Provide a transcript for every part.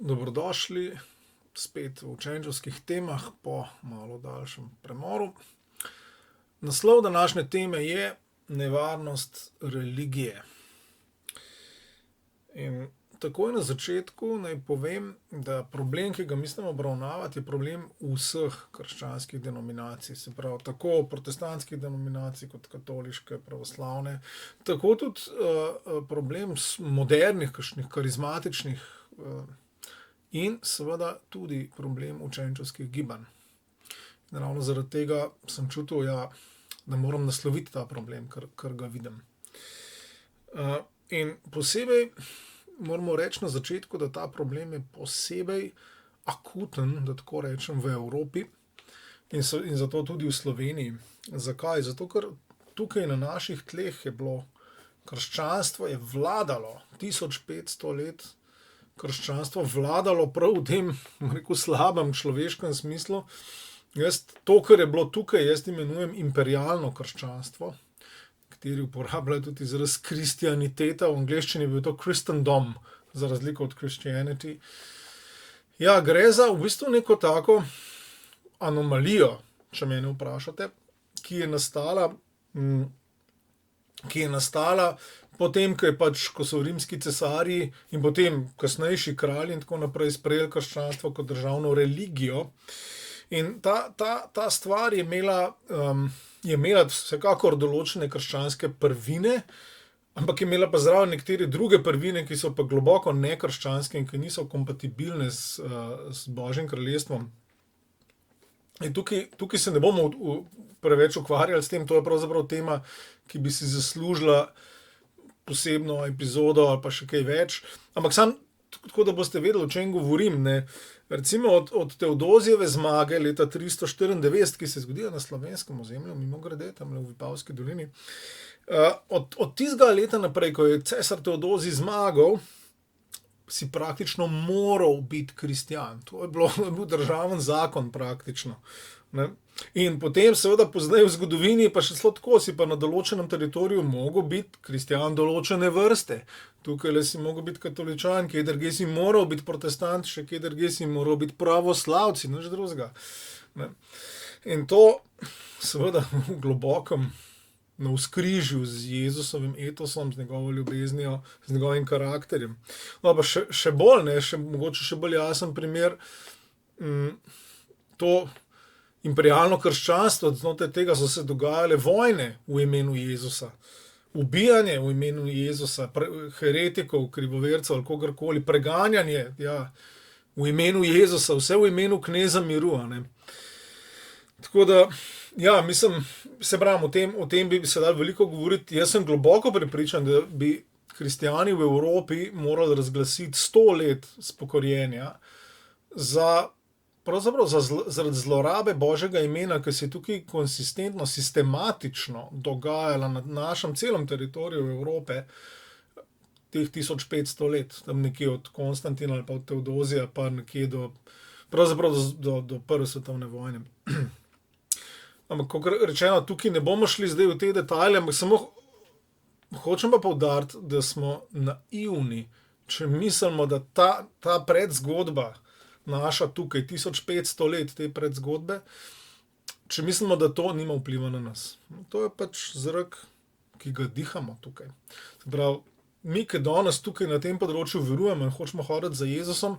Dobrodošli spet v učenčevskih temah po malo daljšem premoru. Naslov današnje teme je nevarnost religije. In takoj na začetku naj povem, da problem, ki ga mislim obravnavati, je problem vseh krščanskih denominacij, se pravi tako protestantskih denominacij kot katoliške, pravoslavne, tako tudi problem modernih, kakšnih karizmatičnih in seveda tudi problem učenčevskih gibanj. In ravno zaradi tega sem čutil, da moram nasloviti ta problem, ker ga vidim. In posebej moramo reči na začetku, da ta problem je posebej akuten, da tako rečem, v Evropi in zato tudi v Sloveniji. Zakaj? Zato, ker tukaj na naših tleh je bilo krščanstvo, je vladalo 1500 let. Krščanstvo vladalo prav v tem, slabem človeškem smislu. To, kar je bilo tukaj, jaz imenujem imperialno krščanstvo, kateri uporabljajo tudi izraz kristianiteta, v angleščini je bil to Christendom, za razliko od Christianity. Gre za v bistvu neko tako anomalijo, če mene vprašate, ki je nastala potem, ko so rimski cesarji in potem kasnejši kralji in tako naprej sprejeli krščanstvo kot državno religijo. In ta stvar je imela vsekakor določene krščanske prvine, ampak je imela pa zraven nekatere druge prvine, ki so pa globoko nekrščanske in ki niso kompatibilne z Božjim kraljestvom. In tukaj se ne bomo preveč ukvarjali s tem, to je pravzaprav tema, ki bi si zaslužila posebno epizodo ali pa še kaj več. Ampak samo tako, da boste vedeli, o čem govorim, ne. Recimo od Teodozijeve zmage leta 394, ki se je zgodila na slovenskem ozemlju, mimogrede, tamle v Vipavski dolini, od tistega leta naprej, ko je cesar Teodozij zmagal, si praktično moral biti kristjan. To je bil državen zakon praktično, ne. In potem seveda pozneje v zgodovini pa še celo tako, si pa na določenem teritoriju mogel biti kristjan določene vrste. Tukajle si mogel biti katoličan, kje drugje si moral biti protestant, še kje drugje si moral biti pravoslavci, nič drugega, ne. In to seveda v globokem navzkrižju z Jezusovim etosom, z njegovo ljubeznijo, z njegovim karakterjem. No, pa še bolj, ne, mogoče še bolj jasen primer, to imperialno krščanstvo, znotraj tega so se dogajale vojne v imenu Jezusa, ubijanje v imenu Jezusa, heretikov, krivovercev ali kogarkoli, preganjanje, v imenu Jezusa, vse v imenu kneza miru, a ne. Tako da, mislim, se pravim, o tem bi se dalo veliko govoriti. Jaz sem globoko prepričan, da bi kristjani v Evropi morali razglasiti 100 let spokorjenja pravzaprav zaradi zlorabe Božjega imena, ki se je tukaj konsistentno, sistematično dogajala na našem celem teritoriju Evrope teh 1500 let, tam nekje od Konstantina ali pa od Teodozija, pa nekje do Prve svetovne vojne. Ampak, kot rečeno, tukaj ne bomo šli zdaj v te detajle, ampak samo hočem pa poudariti, da smo naivni, če mislimo, da ta predzgodba naša tukaj, 1500 let te predzgodbe, če mislimo, da to nima vpliva na nas. To je pač zrak, ki ga dihamo tukaj. Se pravi, mi, ki danes tukaj na tem področju verujemo in hočemo hoditi za Jezusom,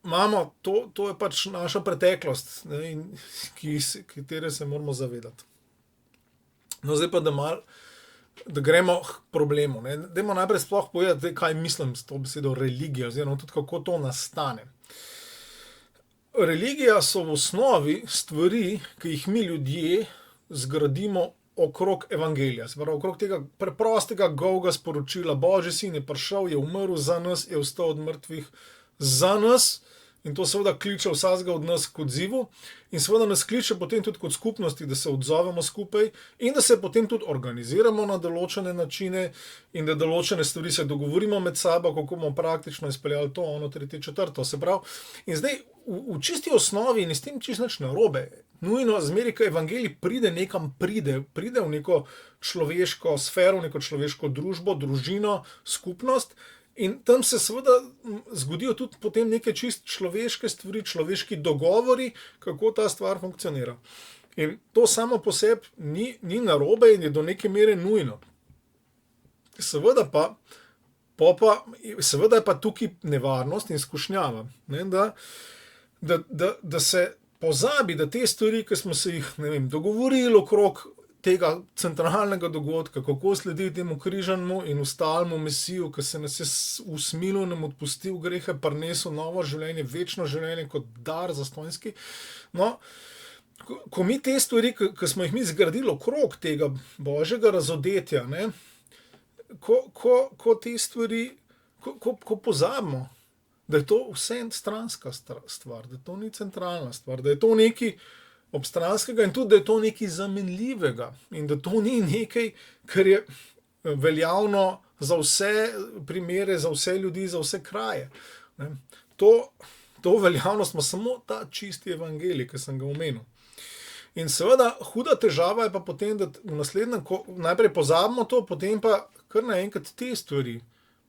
imamo, to je pač naša preteklost, ne, in katere se moramo zavedati. No, zdaj pa, da gremo k problemu, ne. Dajmo najprej sploh povedati, kaj mislim s to besedo religija, oziroma tudi kako to nastane. Religija so v osnovi stvari, ki jih mi ljudje zgradimo okrog evangelija, se pravi okrog tega preprostega golga sporočila: Božji sin je prišel, je umrl za nas, je vstal od mrtvih za nas. In to seveda kliče vsakega od nas k odzivu in seveda nas kliče potem tudi kot skupnosti, da se odzovemo skupaj in da se potem tudi organiziramo na določene načine in da določene stvari se dogovorimo med sabo, kako bomo praktično izpeljali to, ono, tretje, četrto. Se pravi, in zdaj v čisti osnovi in s tem čisto nič narobe. Nujno zmeraj, ko evangelij pride nekam, pride v neko človeško sfero, v neko človeško družbo, družino, skupnost. In tam se seveda zgodijo tudi potem neke čist človeške stvari, človeški dogovori, kako ta stvar funkcionira. In to samo po sebi ni narobe in je do neke mere nujno. Seveda je pa tukaj nevarnost in skušnjava, ne, da se pozabi, da te stvari, ki smo se jih, ne vem, dogovorili okrog tega centralnega dogodka, kako slediti temu križanemu in ostalemu Mesiju, ki se nas je usmilil, nam odpustil grehe, prinesel novo življenje, večno življenje kot dar zastonjski. No, ko mi te stvari, ki smo jih mi zgradili okrog tega božjega razodetja, ne, ko te stvari, ko pozabimo, da je to vse stranska stvar, da to ni centralna stvar, da je to nekaj obstranskega in tudi, da je to nekaj zamenljivega in da to ni nekaj, kar je veljavno za vse primere, za vse ljudi, za vse kraje. Ne. To veljavnost ima samo ta čisti evangelij, ki sem ga omenil. In seveda, huda težava je pa potem, da v naslednjem, ko najprej pozabimo to, potem pa kar naenkrat te stvari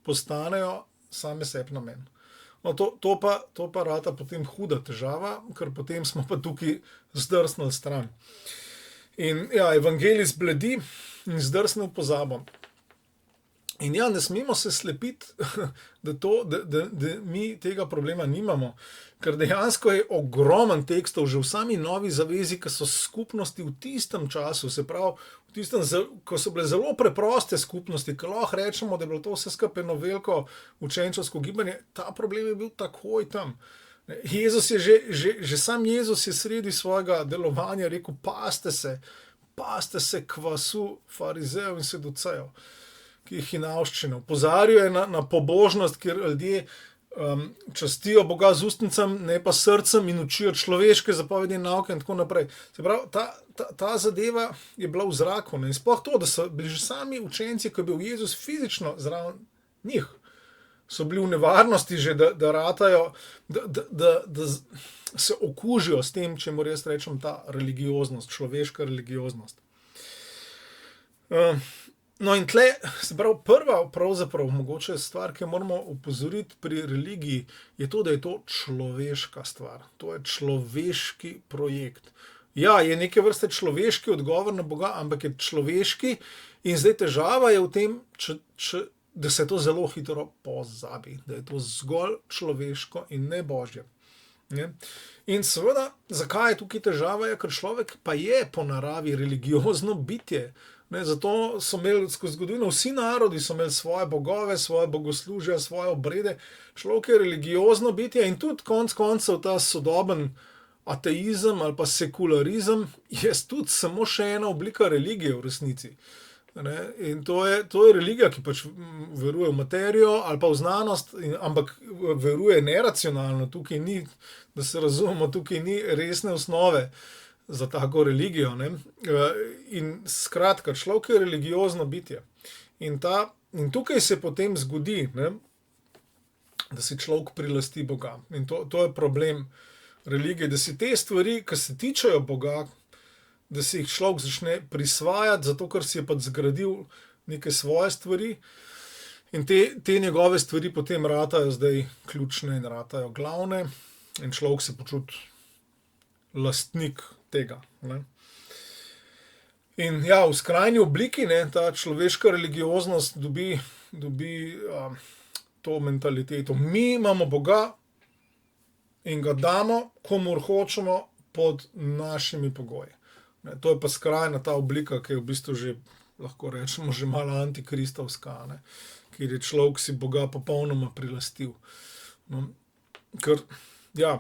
postanejo same sebi namen. No, to pa rata potem huda težava, ker potem smo pa tukaj zdrsnili stran. In ja, evangelij zbledi in zdrsne v pozabo. In ja, ne smemo se slepiti, da mi tega problema nimamo, ker dejansko je ogromen tekstov že v sami Novi zavezi, ki so skupnosti v tistem času, se pravi, ko so bile zelo preproste skupnosti, ko lahko rečemo, da je bilo to vse skupaj eno veliko učenčevsko gibanje, ta problem je bil takoj tam. Jezus je že sam Jezus je sredi svojega delovanja rekel, paste se kvasu farizejev in seducejev, ki jih hinavščina. Opozarjajo na pobožnost, kjer ljudje častijo Boga z ustnicami, ne pa srcem in učijo človeške zapovedi in nauke in tako naprej. Se pravi, ta zadeva je bila v zraku. Ne? In sploh to, da so bili že sami učenci, ko je bil Jezus fizično zraven njih, so bili v nevarnosti že, da ratajo, da se okužijo s tem, čemu jaz rečem, ta religioznost, človeška religioznost. No in tle, se pravi, prva pravzaprav mogoče stvar, ki moramo opozoriti pri religiji, je to, da je to človeška stvar. To je človeški projekt. Ja, je neke vrste človeški odgovor na Boga, ampak je človeški in zdaj težava je v tem, da se to zelo hitro pozabi, da je to zgolj človeško in ne božje. Ne? In seveda, zakaj je tukaj težava, ker človek pa je po naravi religiozno bitje. Ne, zato so imeli skozi zgodovino vsi narodi so imeli svoje bogove, svoje bogoslužja, svoje obrede. Človek je religiozno bitje in tudi konec koncev ta sodoben ateizem ali pa sekularizem je tudi samo še ena oblika religije v resnici. Ne, in to je religija, ki pač veruje v materijo ali pa v znanost, ampak veruje neracionalno. Tukaj ni, da se razumemo, tukaj ni resne osnove za tako religijo. Ne? In skratka, človek je religiozno bitje. In tukaj se potem zgodi, ne, da si človek prilasti Boga. In to je problem religije, da si te stvari, ki se tičejo Boga, da si jih človek začne prisvajati, zato ker si je pač zgradil neke svoje stvari. In te njegove stvari potem ratajo zdaj ključne in ratajo glavne. In človek se počuti lastnik tega. Ne. In ja, v skrajni obliki, ne, ta človeška religioznost dobi to mentaliteto. Mi imamo Boga in ga damo, komur hočemo, pod našimi pogoji. Ne, to je pa skrajna ta oblika, ki je v bistvu že, lahko rečemo, že malo antikristovska, ne, kjer je človek si Boga popolnoma prilastil. No, ker, ja,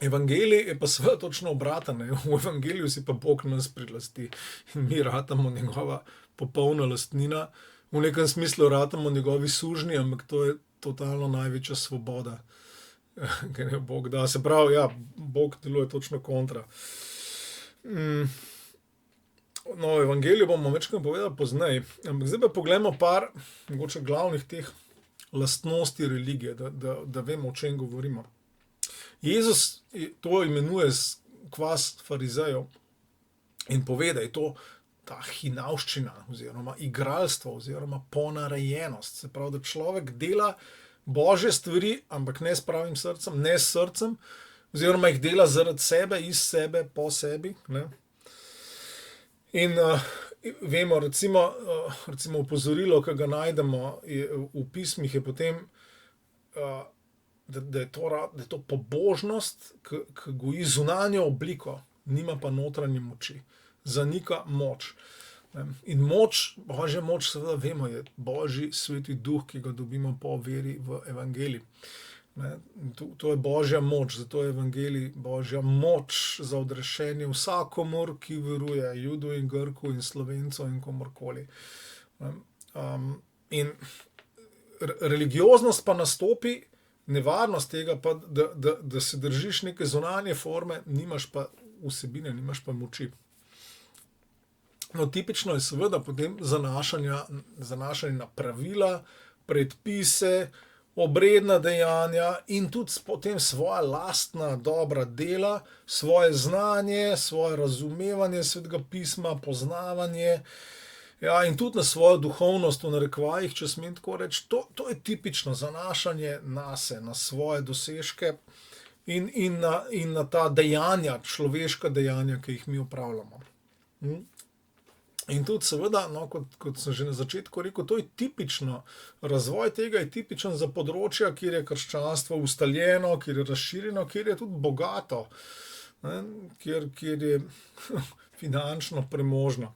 evangelij je pa seveda točno obraten. V evangeliju si pa Bog nas prilasti in mi ratamo njegova popolna lastnina. V nekem smislu ratamo njegovi sužnji, ampak to je totalno največja svoboda, ker je Bog da. Se pravi, ja, Bog deluje točno kontra. No, o evangeliju bomo večkrat povedali pozneje, ampak zdaj pa pogledamo par mogoče glavnih teh lastnosti religije, da vemo, o čem govorimo. Jezus to imenuje kvas farizejev in pove, da je to ta hinavščina, oziroma igralstvo, oziroma ponarejenost. Se pravi, da človek dela božje stvari, ampak ne s pravim srcem, ne s srcem, oziroma jih dela zaradi sebe, iz sebe, po sebi. Ne? In vemo, recimo opozorilo, ki ga najdemo v pismih, je potem, da je to pobožnost, ki goji zunanjo obliko, nima pa notranje moči. Zanika moč. In moč, božja moč, seveda vemo, je božji sveti duh, ki ga dobimo po veri v evangelij. To je božja moč, zato je evangelij božja moč za odrešenje vsakomur, ki veruje, Judu in Grku in Slovencu in komorkoli. In religioznost pa nastopi, nevarnost tega pa, da se držiš neke zunanje forme, nimaš pa vsebine, nimaš pa moči. No, tipično je seveda potem zanašanje na pravila, predpise, obredna dejanja in tudi potem svoja lastna dobra dela, svoje znanje, svoje razumevanje svetega pisma, poznavanje, ja, in tudi na svojo duhovnost, v narekovajih, če smem tako reči. To je tipično zanašanje nase, na svoje dosežke in na ta dejanja, človeška dejanja, ki jih mi opravljamo. In tudi seveda, no, kot sem že na začetku rekel, to je tipično, razvoj tega je tipičen za področja, kjer je krščanstvo ustaljeno, kjer je razširjeno, kjer je tudi bogato, ne, kjer je finančno premožno.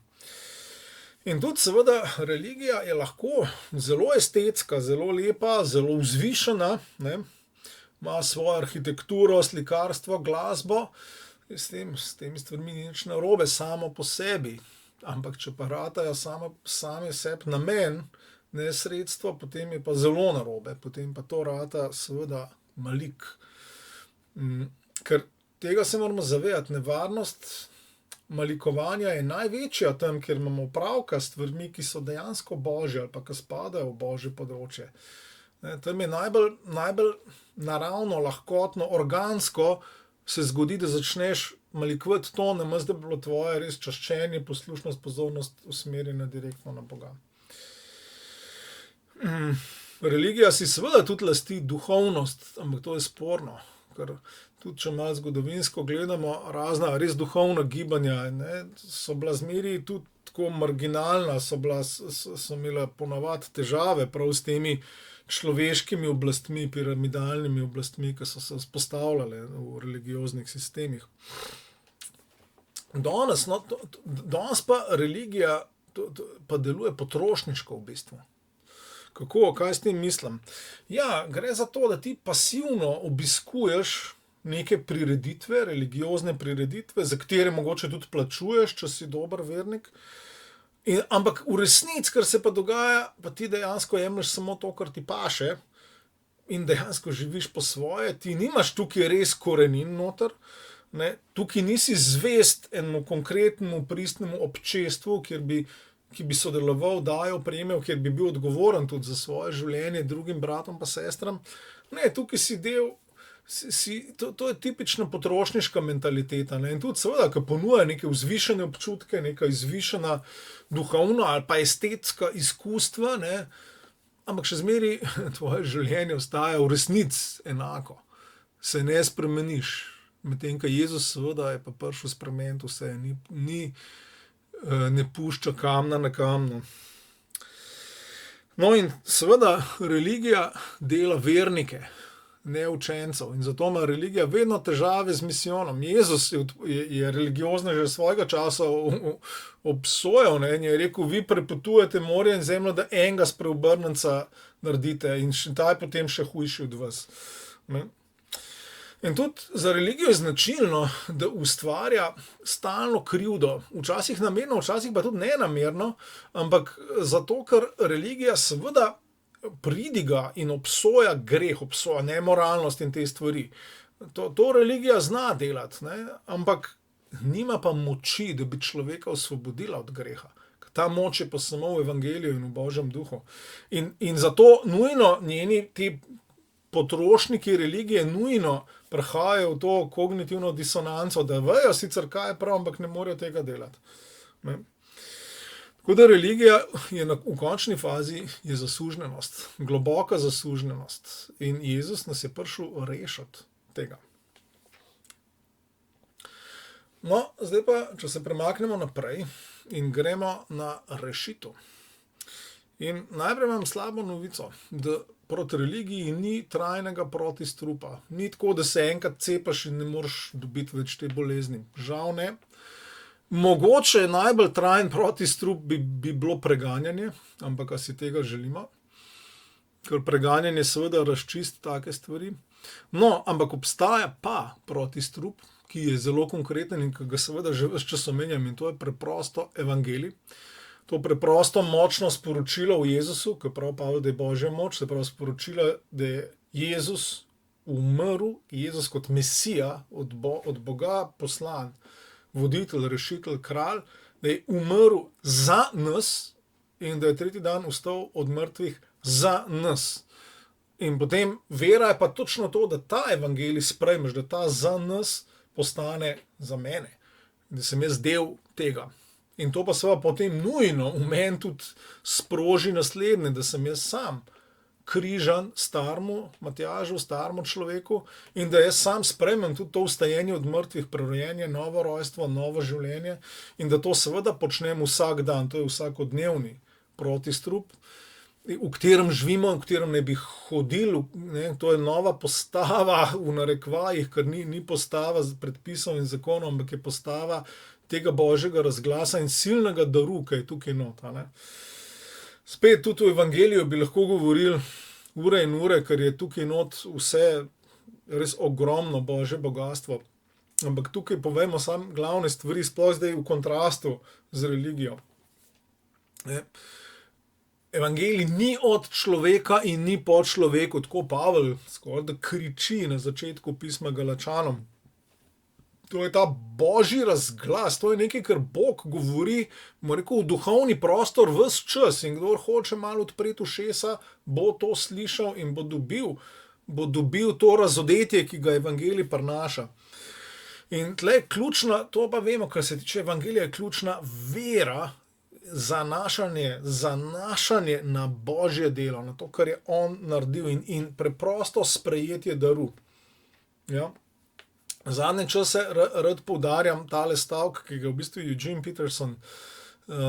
In tudi seveda religija je lahko zelo estetska, zelo lepa, zelo vzvišena, ne, ima svojo arhitekturo, slikarstvo, glasbo, s temi stvarmi ni nič narobe samo po sebi. Ampak če pa ratajo same sebi namen, ne sredstvo, potem je pa zelo narobe. Potem pa to rata seveda malik. Ker tega se moramo zavedati. Nevarnost malikovanja je največja tam, kjer imamo opravka s stvarmi, ki so dejansko božje ali pa ki spadajo v božje področje. Tam je najbolj naravno, lahkotno, organsko se zgodi, da začneš malikovati to, namesto da bi bilo tvoje res čaščenje, poslušnost, pozornost usmerjena direktno na Boga. Religija si seveda tudi lasti duhovnost, ampak to je sporno, ker tudi če malo zgodovinsko gledamo, razna res duhovna gibanja, ne, so bila zmeri tudi tako marginalna, so imela ponavadi težave prav s temi človeškimi oblastmi, piramidalnimi oblastmi, ki so se vzpostavljale v religioznih sistemih. Danes pa religija pa deluje potrošniško v bistvu. Kako, kaj s tem mislim? Ja, gre za to, da ti pasivno obiskuješ neke prireditve, religiozne prireditve, za katere mogoče tudi plačuješ, če si dober vernik. Ampak v resnici, kar se pa dogaja, pa ti dejansko jemlješ samo to, kar ti paše in dejansko živiš po svoje, ti nimaš tukaj res korenin noter, ne? Tukaj nisi zvest enemu konkretnemu pristnemu občestvu, ki bi sodeloval, dajal, prejemel, kjer bi bil odgovoren tudi za svoje življenje drugim bratom pa sestram. Ne, tukaj si del, to je tipična potrošniška mentaliteta. Ne? In tudi seveda, ki ponuja neke vzvišene občutke, neka izvišena duhovna ali pa estetska izkustva, ne? Ampak še zmeri tvoje življenje ostaja v resnici enako. Se ne spremeniš. Medtem, ko Jezus seveda je pa prišel spremeniti vse, ne pušča kamna na kamnu. No in seveda religija dela vernike, ne učencev. In zato ima religija vedno težave z misijonom. Jezus je religiozne že svojega časa obsojal, ne, in je rekel, vi prepotujete morje in zemljo, da enega spreobrnenca naredite in ta je potem še hujši od vas. Ne. In tudi za religijo je značilno, da ustvarja stalno krivdo. Včasih namerno, včasih pa tudi nenamerno, ampak zato, ker religija seveda pridiga in obsoja greh, obsoja nemoralnost in te stvari. To religija zna delati, ne? Ampak nima pa moči, da bi človeka osvobodila od greha. Ta moč je pa samo v evangeliju in v Božjem duhu. In zato nujno njeni ti potrošniki religije nujno prihajajo v to kognitivno disonanco, da vejo sicer, kaj je prav, ampak ne morejo tega delati. Ne? Tako da religija je v končni fazi je zasužnjenost, globoka zasužnjenost. In Jezus nas je prišel rešiti tega. No, zdaj pa, če se premaknemo naprej in gremo na rešitev. In najprej imam slabo novico, da proti religiji ni trajnega protistrupa. Ni tako, da se enkrat cepaš in ne moreš dobiti več te bolezni. Žal ne. Mogoče najbolj trajen protistrup bi bilo preganjanje, ampak a si tega želimo? Ker preganjanje seveda razčisti take stvari. No, ampak obstaja pa protistrup, ki je zelo konkreten in ki ga seveda že ves čas omenjam, in to je preprosto evangelij. To preprosto močno sporočilo v Jezusu, ki pravi Pavel, da je Božja moč, se pravi sporočilo, da je Jezus umrl, Jezus kot Mesija, od Boga poslan, voditelj, rešitelj, kralj, da je umrl za nas in da je tretji dan vstal od mrtvih za nas. In potem vera je pa točno to, da ta evangelij sprejmeš, da ta za nas postane za mene, da sem jaz del tega. In to pa seveda potem nujno v meni tudi sproži naslednje, da sem jaz sam križan staremu Matjažu, staremu človeku, in da jaz sam sprejmem tudi to vstajenje od mrtvih, prerojenje, novo rojstvo, novo življenje, in da to seveda počnem vsak dan, to je vsakodnevni protistrup, v katerem živimo, v katerem ne bi hodili, ne, to je nova postava v narekovajih, ker ni postava z predpisom in zakonom, ampak je postava tega Božjega razglasa in silnega daru, ki je tukaj nota. Ne. Spet tudi v evangeliju bi lahko govorili ure in ure, ker je tukaj not vse res ogromno Božje bogastvo. Ampak tukaj povemo samo glavne stvari, sploh zdaj v kontrastu z religijo. Ne. Evangelij ni od človeka in ni po človeku, tako Pavel skoraj da kriči na začetku pisma Galačanom. To je ta Božji razglas, to je nekaj, kar Bog govori, bomo rekel, v duhovni prostor ves čas, in kdor hoče malo odpreti ušesa, bo to slišal in bo dobil to razodetje, ki ga evangelij prinaša. In tle je ključna, to pa vemo, kar se tiče evangelija, je ključna vera, zanašanje na Božje delo, na to, kar je on naredil, in preprosto sprejetje daru. Ja. Zadnje čase rad poudarjam tale stavek, ki ga v bistvu Eugene Peterson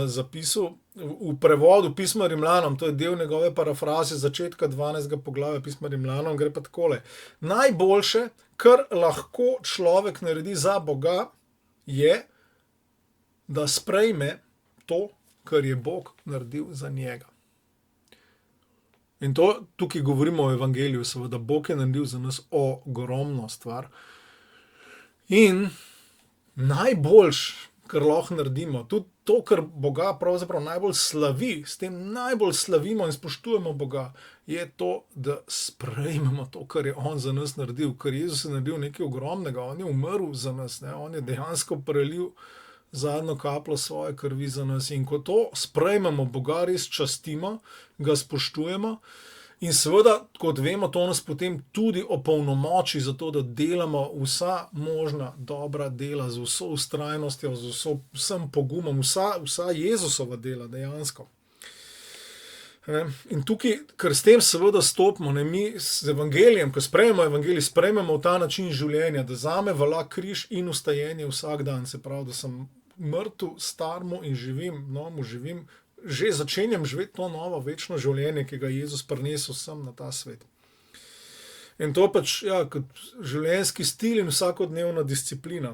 zapisal v prevodu pisma Rimljanom, to je del njegove parafraze začetka 12. poglavja pisma Rimljanom, gre pa takole. Najboljše, kar lahko človek naredi za Boga, je, da sprejme to, kar je Bog naredil za njega. In to tukaj govorimo o evangeliju, seveda Bog je naredil za nas ogromno stvar. In najboljš, kar lahko naredimo, tudi to, kar Boga pravzaprav najbolj slavi, s tem najbolj slavimo in spoštujemo Boga, je to, da sprejmemo to, kar je on za nas naredil. Ker Jezus je naredil nekaj ogromnega, on je umrl za nas, ne? On je dejansko prelil zadnjo kapljo svoje krvi za nas. In ko to sprejmemo, Boga res častimo, ga spoštujemo. In seveda, kot vemo, to nas potem tudi opolnomoči za to, da delamo vsa možna dobra dela z vso vztrajnostjo, z vsem pogumom, vsa Jezusova dela dejansko. In tukaj, ker s tem seveda stopimo, ne, mi z evangelijem, ko sprejmemo evangelij, sprejmemo v ta način življenja, da zame velja križ in vstajenje vsak dan, se pravi, da sem mrtev, starmo in živim, že začenjam živeti to novo večno življenje, ki ga Jezus prinesel sem na ta svet. In to pač, ja, kot življenjski stil in vsakodnevna disciplina.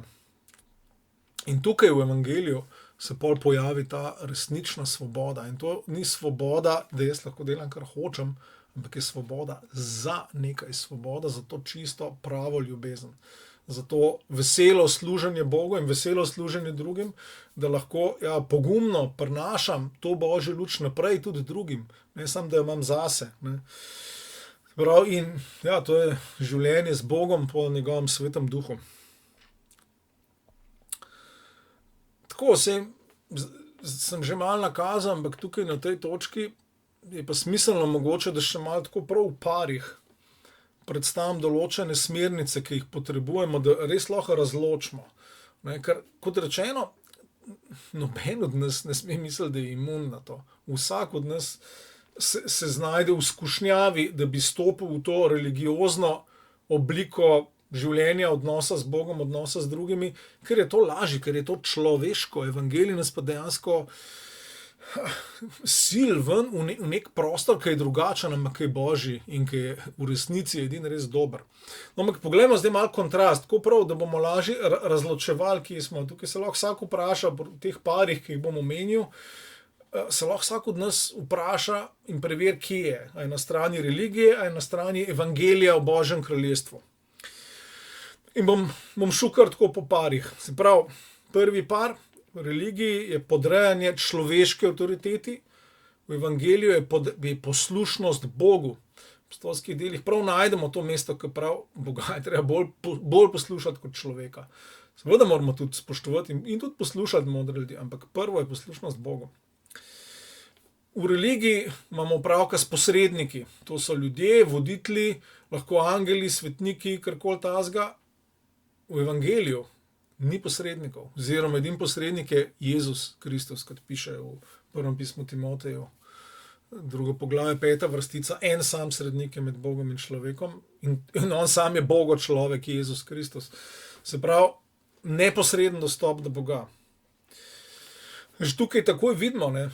In tukaj v evangeliju se pol pojavi ta resnična svoboda. In to ni svoboda, da jaz lahko delam, kar hočem, ampak je svoboda za nekaj, svoboda za to čisto pravo ljubezen. Za to veselo služenje Bogu in veselo služenje drugim, da lahko pogumno prinašam to Božjo luč naprej tudi drugim, ne samo, da jo imam zase. Ne. Prav, in to je življenje z Bogom po njegovem svetem duhu. Tako, sem že malo nakazal, ampak tukaj na tej točki je pa smiselno mogoče, da še malo tako prav v parih predstavim določene smernice, ki jih potrebujemo, da res lahko razločimo. Ne, ker, kot rečeno, noben od nas ne sme misliti, da je imun na to. Vsak od nas se znajde v skušnjavi, da bi stopil v to religiozno obliko življenja, odnosa z Bogom, odnosa z drugimi, ker je to lažje, ker je to človeško. Evangelij nas pa dejansko sil ven v nek prostor, ki je drugačen, ampak ki je božji in ki je v resnici edin res dober. No, ampak poglejmo zdaj malo kontrast, tako prav, da bomo lažje razločevali, kje smo. Tukaj se lahko vsak vpraša, v teh parih, ki jih bom omenil, se lahko vsak od nas vpraša in preveri, kje je. A je na strani religije, a je na strani evangelija o Božjem kraljestvu. In bom šel kar tako po parih. Se pravi, prvi par v religiji je podrejanje človeške avtoriteti, v evangeliju je poslušnost Bogu. V apostolskih delih prav najdemo to mesto, ki prav Boga je treba bolj poslušati kot človeka. Seveda moramo tudi spoštovati in tudi poslušati modre ljudi, ampak prvo je poslušnost Bogu. V religiji imamo opravka s posredniki. To so ljudje, voditelji, lahko angeli, svetniki, karkoli tazga. V evangeliju ni posrednikov, oziroma edini posrednik je Jezus Kristus, kot piše v prvem pismu Timoteju, 2. poglavje, 5. vrstica, en sam srednik je med Bogom in človekom in on sam je Bogo človek, Jezus Kristus. Se pravi, neposreden dostop do Boga. Že tukaj takoj vidimo, ne,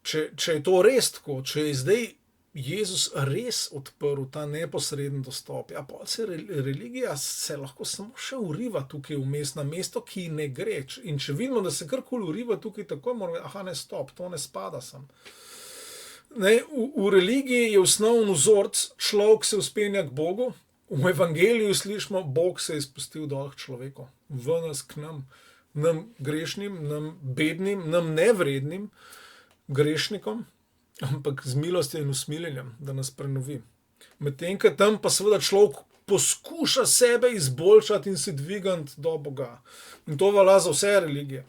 če je to res tako, če je zdaj Jezus res odprl ta neposreden dostop. Ja, pa se religija se lahko samo še uriva tukaj vmes na mesto, ki ne gre. In če vidimo, da se karkoli uriva tukaj, takoj moramo, ne stop, to ne spada sem. Ne, v religiji je osnovni vzorc, človek se vzpenja k Bogu, v evangeliju slišimo, Bog se je spustil dol k človeku, v nas k nam grešnim, nam bednim, nam nevrednim grešnikom, ampak z milostjo in usmiljenjem, da nas prenovi. Medtem, ko tam pa seveda človek poskuša sebe izboljšati in se dvigati do Boga. In to velja za vse religije.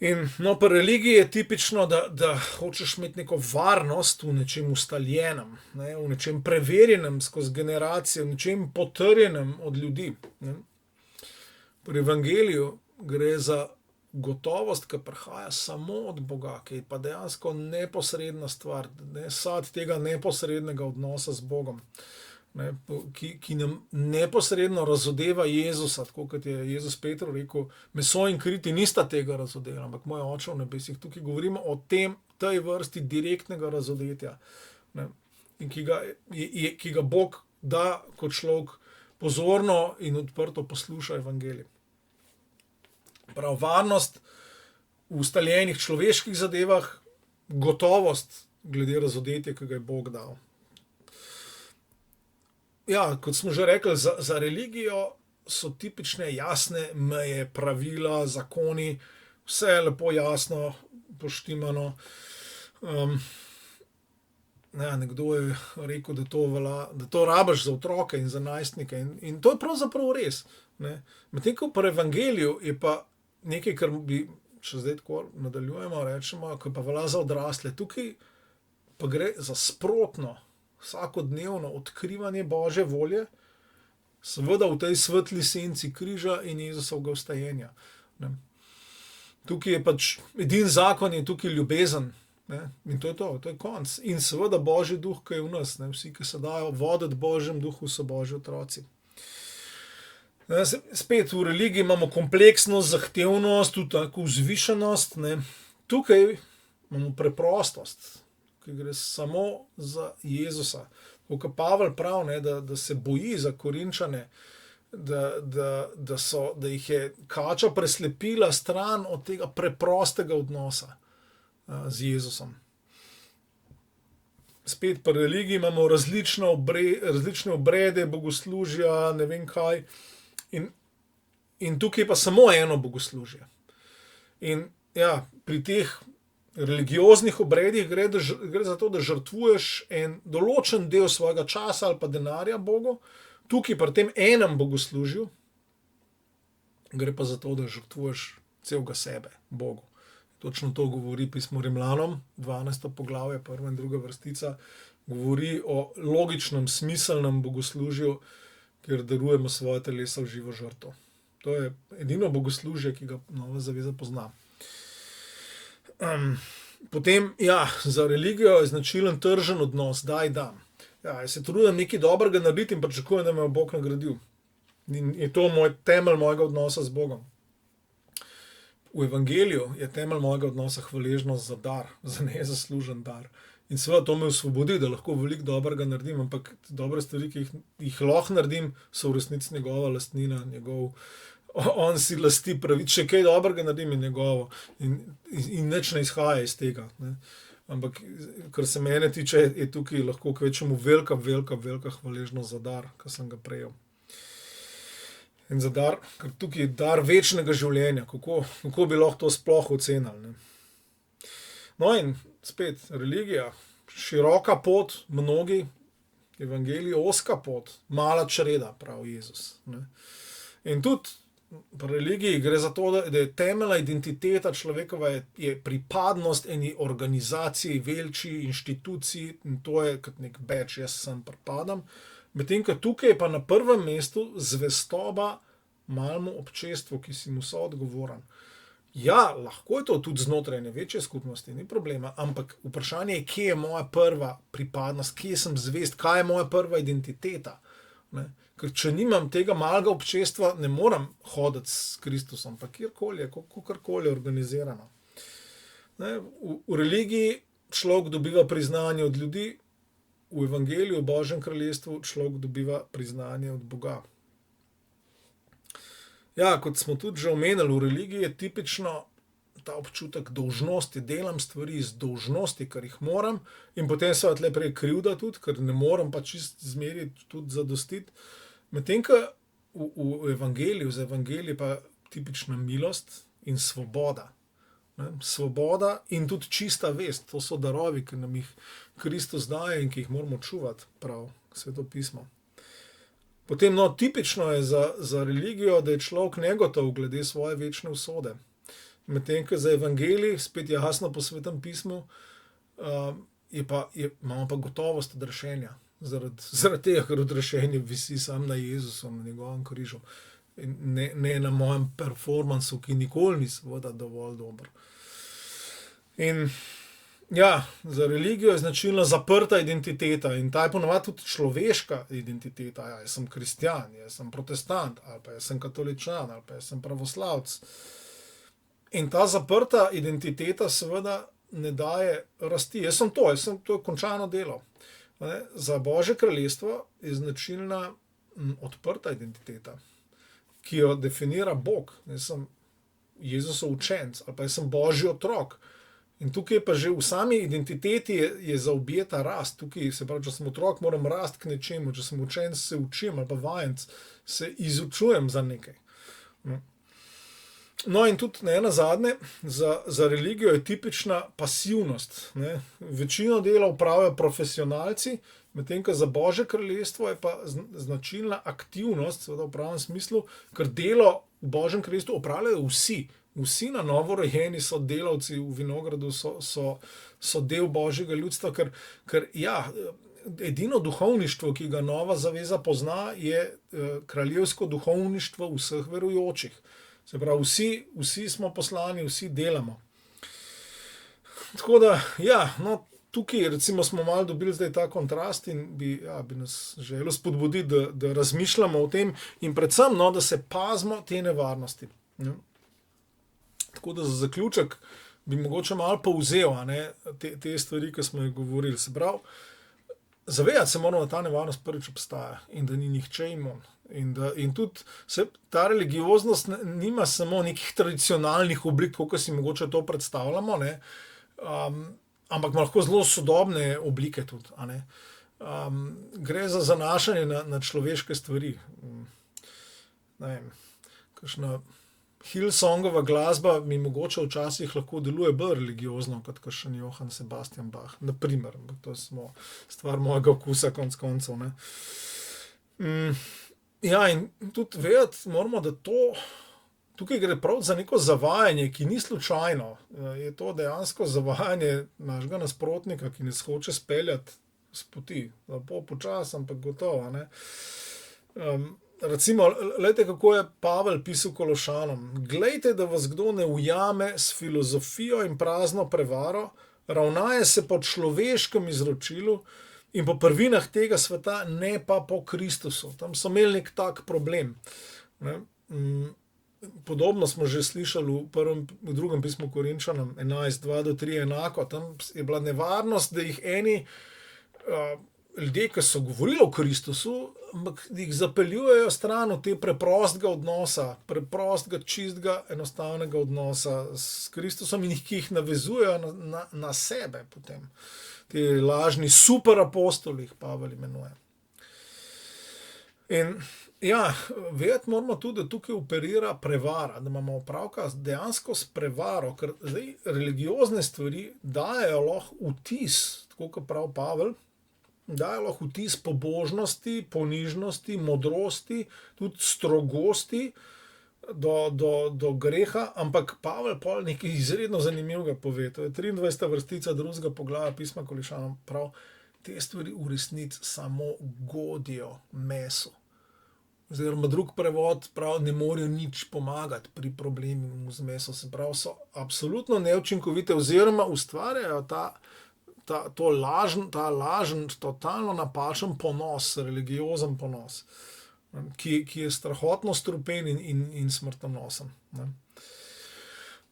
In no, pri religiji je tipično, da hočeš imeti neko varnost v nečem ustaljenem, ne, v nečem preverjenem skozi generacije, v nečem potrjenem od ljudi. Ne. Pri evangeliju gre za gotovost, ki prihaja samo od Boga, ki je pa dejansko neposredna stvar, ne, sad tega neposrednega odnosa z Bogom, ne, ki nam neposredno razodeva Jezusa, tako kot je Jezus Petru rekel, meso in kri ti nista tega razodela, ampak moj oče v nebesih. Tukaj govorimo o tej vrsti direktnega razodetja, ne, in ki ga Bog da kot človek pozorno in odprto posluša evangelij. Prav, varnost v ustaljenih človeških zadevah, gotovost glede razodetja, ki ga je Bog dal. Ja, kot smo že rekli, za religijo so tipične jasne meje, pravila, zakoni, vse je lepo jasno, poštimano. Nekdo je rekel, da to rabiš za otroke in za najstnike in to je pravzaprav res. Medtem ko pri evangeliju je pa nekaj, kar bi, če zdaj tako nadaljujemo, rečemo, ki pa velja za odrasle. Tukaj pa gre za sprotno, vsakodnevno odkrivanje Božje volje, seveda v tej svetli senci križa in Jezusovega vstajenja. Ne. Tukaj je pač, edini zakon je tukaj ljubezen, ne. In to je konc. In seveda Božji duh, ki je v nas, ne. Vsi, ki se dajo voditi Božjem duhu, so Božji otroci. Spet v religiji imamo kompleksnost, zahtevnost, tudi tako vzvišenost. Ne. Tukaj imamo preprostost, ki gre samo za Jezusa. Kot Pavel pravi, da se boji za Korinčane, da jih je kača preslepila stran od tega preprostega odnosa z Jezusom. Spet pri religiji imamo različne obrede, bogoslužja, ne vem kaj. In tukaj pa samo eno bogoslužje. In ja, pri teh religioznih obredih gre za to, da žrtvuješ en določen del svojega časa ali pa denarja Bogu. Tukaj pri tem enem bogoslužju gre pa za to, da žrtvuješ celega sebe Bogu. Točno to govori pismo Rimljanom, 12. poglavje, 1. in 2. vrstica, govori o logičnem, smiselnem bogoslužju, kjer darujemo svoje telesa v živo žrtvo. To je edino bogoslužje, ki ga Nova zaveza pozna. Potem, za religijo je značilen tržen odnos, daj dam. Jaz se trudim nekaj dobrega narediti in pričakujem, da me bo Bog nagradil. In je to temelj mojega odnosa z Bogom. V evangeliju je temelj mojega odnosa hvaležnost za dar, za nezaslužen dar. In seveda to me osvobodi, da lahko veliko dobrega naredim, ampak dobre stvari, ki jih lahko naredim, so v resnici njegova lastnina, on si lasti pravic, če kaj dobrega naredim, je njegovo. In nič ne izhaja iz tega. Ne. Ampak, kar se mene tiče, je tukaj lahko kvečemu velika hvaležnost za dar, ki sem ga prejel. In za dar, ker tukaj je dar večnega življenja, kako bi lahko to sploh ocenili. Ne. No in spet, religija, široka pot, mnogi, evangelij, ozka pot, mala čreda, pravi Jezus. Ne. In tudi pri religiji gre za to, da je temeljna identiteta človekova je pripadnost eni organizaciji, veliki inštituciji, in to je kot nek badge, jaz sem pripadam. Medtem, ko tukaj je pa na prvem mestu zvestoba malemu občestvu, ki si mu soodgovoren. Ja, lahko je to tudi znotraj ene večje skupnosti, ni problema, ampak vprašanje je, kje je moja prva pripadnost, kje sem zvest, kaj je moja prva identiteta. Ne? Ker če nimam tega malega občestva, ne morem hoditi s Kristusom, pa kjerkoli je, kakorkoli je organizirano. Ne? V religiji človek dobiva priznanje od ljudi, v evangeliju, v Božjem kraljestvu človek dobiva priznanje od Boga. Ja, kot smo tudi že omenili, v religiji je tipično ta občutek dolžnosti, delam stvari iz dolžnosti, ker jih moram, in potem se tle prej krivda tudi, ker ne moram pa čist zmeri tudi zadostiti. Medtem, ko v evangeliju, za evangelij pa tipična milost in svoboda. Ne? Svoboda in tudi čista vest, to so darovi, ki nam jih Kristus daje in ki jih moramo čuvati, prav Sveto pismo. Potem, tipično je za religijo, da je človek negotov glede svoje večne usode. Medtem, ko za evangelij, spet jasno po Svetem pismu, imamo pa gotovost odrešenja. Zaradi tega, ker odrešenje visi sam na Jezusu, na njegovem križu. In ne na mojem performansu, ki nikoli ni seveda dovolj dober. In za religijo je značilna zaprta identiteta in ta je ponovadi tudi človeška identiteta. Jaz sem kristjan, jaz sem protestant, ali pa jaz sem katoličan, ali pa jaz sem pravoslavc. In ta zaprta identiteta seveda ne daje rasti. To je končano delo. Za Božje kraljestvo je značilna odprta identiteta, ki jo definira Bog. Jaz sem Jezusov učenec ali pa jaz sem Božji otrok. In tukaj pa že v sami identiteti je zaobjeta rast. Tukaj se pravi, če sem otrok, moram rasti k nečemu, če sem učenec, se učim, ali pa vajenec, se izučujem za nekaj. No in tudi ne nazadnje, za religijo je tipična pasivnost. Ne. Večino dela opravijo profesionalci, medtem ko za Božje kraljestvo je pa značilna aktivnost, seveda v pravem smislu, ker delo v Božjem kraljestvu opravljajo vsi. Vsi na novo rojeni so delavci v vinogradu, so del Božjega ljudstva, ker edino duhovništvo, ki ga Nova zaveza pozna, je kraljevsko duhovništvo vseh verujočih. Se pravi, vsi smo poslani, vsi delamo. Tako da, tukaj recimo smo malo dobili zdaj ta kontrast in bi nas želel spodbuditi, da razmišljamo o tem in predvsem, da se pazimo te nevarnosti. Tako da za zaključek bi mogoče malo povzel te stvari, ki smo jih govorili. Se pravi, zavedati se moramo, da ta nevarnost prvič obstaja in da ni nihče imun. In tudi ta religioznost nima samo nekih tradicionalnih oblik, kot si mogoče to predstavljamo, ampak ima lahko zelo sodobne oblike tudi. Gre za zanašanje na človeške stvari. Ne vem, kakšna Hillsongova glasba mi mogoče včasih lahko deluje bolj religiozno, kot kakšen Johann Sebastian Bach, na primer. To je samo stvar mojega okusa, konec koncev. In tudi vedeti moramo, da tukaj gre prav za neko zavajanje, ki ni slučajno. Je to dejansko zavajanje našega nasprotnika, ki nas hoče speljati s poti. Lepo počasi, ampak gotovo. recimo, gledajte, kako je Pavel pisal Kološanom. Glejte, da vas kdo ne ujame s filozofijo in prazno prevaro, ravnaje se po človeškem izročilu in po prvinah tega sveta, ne pa po Kristusu. Tam so imeli nek tak problem. Ne? Podobno smo že slišali v drugem pismu Korinčanom 11, 2-3 enako. Tam je bila nevarnost, da jih eni ljudje, ki so govorili o Kristusu, ampak jih zapeljujejo stran od te preprostega odnosa, preprostega, čistega, enostavnega odnosa s Kristusom in ki jih navezujejo na sebe potem. Ti lažni superapostoli, jih Pavel imenuje. In ja, vedeti moramo tudi, da tukaj operira prevara, da imamo opravka dejansko s prevaro, ker zdaj religiozne stvari dajejo lahko vtis, tako kot pravi Pavel, dajo lahko vtis pobožnosti, ponižnosti, modrosti, tudi strogosti do greha, ampak Pavel pol nekaj izredno zanimivega pove. To je 23. vrstica 2. poglavja pisma Kološanom, prav te stvari v resnici samo godijo meso. Oziroma drug prevod prav ne morejo nič pomagati pri problemu z meso. Se pravi, so absolutno neučinkovite oziroma ustvarjajo ta lažen, totalno napačen ponos, religiozen ponos, ki je strahotno strupen in smrtonosen. Ne.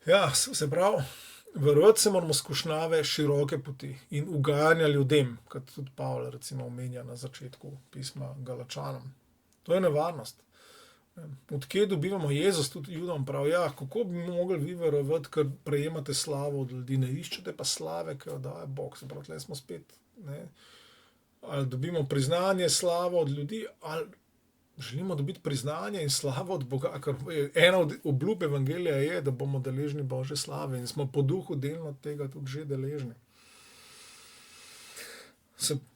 Ja, se pravi, verovati se moramo skušnjave široke poti in ugajanja ljudem, kot tudi Pavel recimo omenja na začetku pisma Galačanom. To je nevarnost. Odkje dobivamo Jezus, tudi Judom pravi, ja, kako bi mogli vi verovati, ker prejemate slavo od ljudi, ne iščete pa slave, ki jo daje Bog. Se pravi, tle smo spet, ne, ali dobimo priznanje, slavo od ljudi, ali želimo dobiti priznanje in slavo od Boga, ker ena od obljub evangelija je, da bomo deležni Božje slave in smo po duhu delno tega tudi že deležni.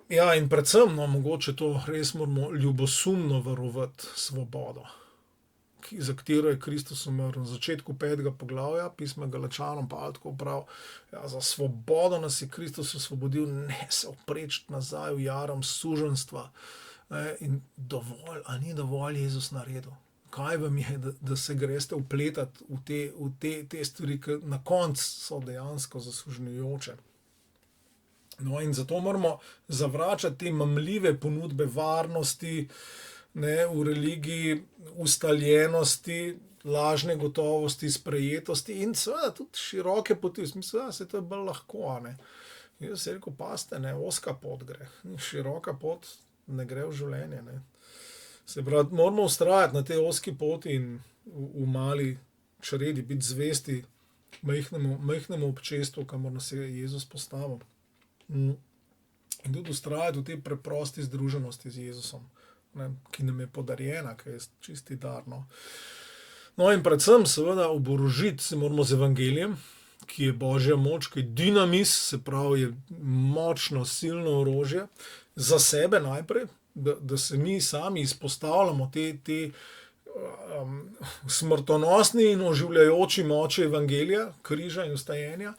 Ja, in predvsem, no, mogoče to res moramo ljubosumno varovati svobodo, za katero je Kristus umrl. Na začetku 5. poglavja pisma Galačanom Pavel tako pravi, ja, za svobodo nas je Kristus osvobodil, ne se oprečiti nazaj v jarom suženjstva. In dovolj, a ni dovolj Jezus naredil? Kaj vam je, da se greste vpletati v te stvari, ki na koncu so dejansko zasužnjujoče? No, in zato moramo zavračati te mamljive ponudbe varnosti, ne, v religiji, ustaljenosti, lažne gotovosti, sprejetosti in seveda tudi široke poti. V smislu, da se to je bolj lahko, ne. Jaz se rekel, paste, ne, oska pot gre, široka pot ne gre v življenje, ne. Se pravi, moramo vztrajati na tej oski poti in v mali čredi biti zvesti majhnemu občestvu, kamor nas je Jezus postavil. In tudi vztrajati v tej preprosti združenosti z Jezusom, ne, ki nam je podarjena, ki je čisti dar. No, in predvsem seveda oborožiti se moramo z evangelijem, ki je Božja moč, ki je dinamis, se pravi, je močno, silno orožje za sebe najprej, da se mi sami izpostavljamo te smrtonosni in oživljajoči moči evangelija, križa in vstajenja,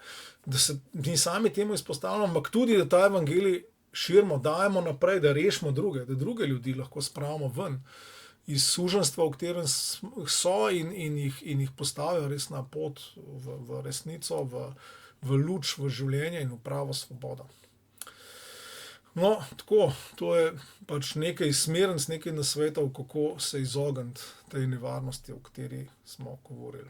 da se mi sami temu izpostavljamo, ampak tudi, da ta evangelij širimo, dajemo naprej, da rešimo druge, da druge ljudi lahko spravimo ven iz suženjstva, v katerem so in jih postavijo res na pot v resnico, v luč, v življenje in v pravo svobodo. No, tako, to je pač nekaj smernic, nekaj nasvetov, kako se izogniti tej nevarnosti, o kateri smo govorili.